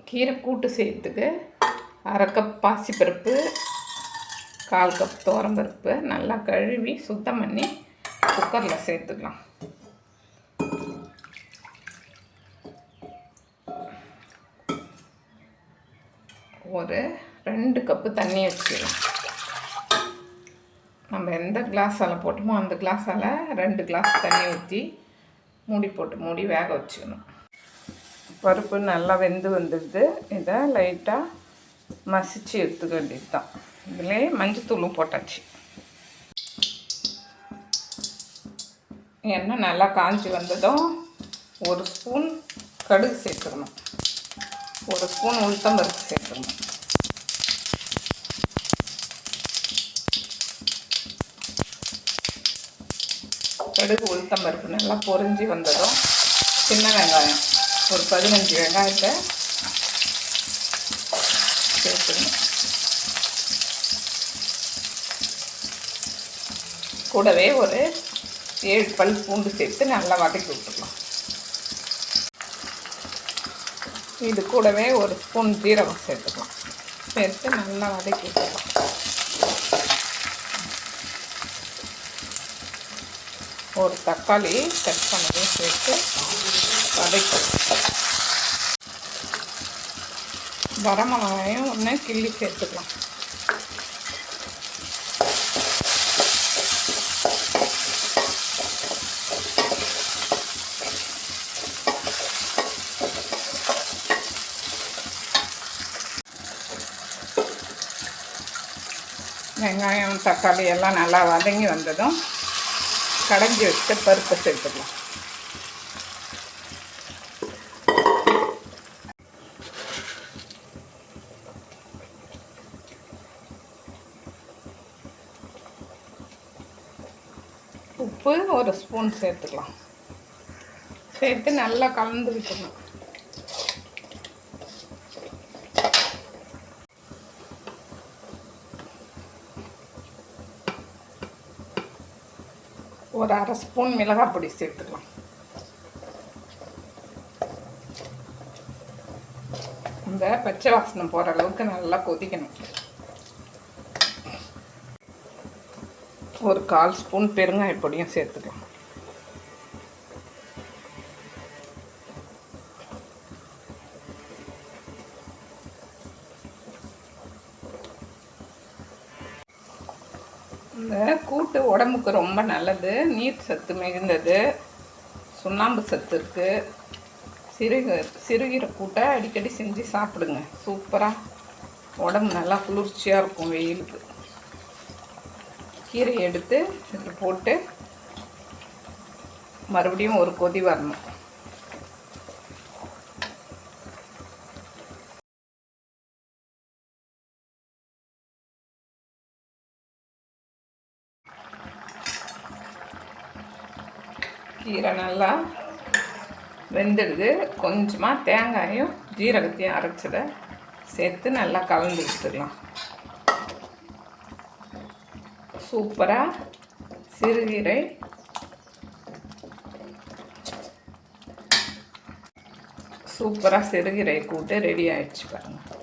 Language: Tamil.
கீரை கூட்டு செய்யறதுக்கு 1/2 கப் பாசிப்பருப்பு, 1/4 கப் துவரம்பருப்பு நல்லா கழுவி சுத்தம் பண்ணி குக்கரில் சேர்த்துக்கலாம். ஒரு 2 கப்பு தண்ணி வச்சுக்கலாம். நம்ம எந்த கிளாஸால் போட்டோமோ அந்த கிளாஸால் 2 கிளாஸ் தண்ணி ஊற்றி மூடி வேக வச்சுக்கணும். பருப்பு நல்லா வெந்து வந்துடுது. இதை லைட்டாக மசிச்சு எடுத்துக்க வேண்டியது தான். இதிலே மஞ்சத்தூளும் போட்டாச்சு. எண்ணெய் நல்லா காஞ்சி வந்ததும் 1 ஸ்பூன் கடுகு சேர்த்துக்கணும், 1 ஸ்பூன் உளுத்தம்பருப்பு சேர்த்துக்கணும். கடுகு உளுத்தம்பருப்பு நல்லா பொரிஞ்சு வந்ததும் சின்ன வெங்காயம் ஒரு 15 வெங்காயத்தை சேர்த்துக்கணும். கூடவே ஒரு 7 பல் பூண்டு சேர்த்து நல்லா வதக்கி விட்டுக்கலாம். இது கூடவே 1 ஸ்பூன் ஜீரகம் சேர்த்துக்கலாம். சேர்த்து நல்லா வதக்கி விட்டுக்கலாம். ஒரு தக்காளி கட் பண்ணதையும் சேர்த்து வதக்கலாம். வரமிளகாயும் ஒன்று கிள்ளி சேர்த்துக்கலாம். வெங்காயம் தக்காளி எல்லாம் நல்லா வதங்கி வந்ததும் கடைஞ்சி வச்சு பருப்பை சேர்த்துக்கலாம். உப்பு 1 ஸ்பூன் சேர்த்துக்கலாம். சேர்த்து நல்லா கலந்து விட்டுக்கணும். ஒரு 1/2 ஸ்பூன் மிளகாய் பொடி சேர்த்துக்கலாம். இந்த பச்சை வாசனை போகிற அளவுக்கு நல்லா கொதிக்கணும். ஒரு 1/4 ஸ்பூன் பெருங்காய பொடியும் சேர்த்துக்கலாம். இந்த கூட்டு உடம்புக்கு ரொம்ப நல்லது. நீர் சத்து மிகுந்தது, சுண்ணாம்பு சத்து இருக்குது. சிறுகீரை கூட்டை அடிக்கடி செஞ்சு சாப்பிடுங்க. சூப்பராக உடம்பு நல்லா குளிர்ச்சியாக இருக்கும் வெயிலுக்கு. கீரையை எடுத்து இதில் போட்டு மறுபடியும் ஒரு கொதி வரணும். கீரை நல்லா வெந்துடுது. கொஞ்சமாக தேங்காயும் ஜீரகத்தையும் அரைச்சதை சேர்த்து நல்லா கலந்து வச்சுக்கலாம். சூப்பராக சிறுகீரை கூட்டு ரெடி ஆகிடுச்சு பாருங்கள்.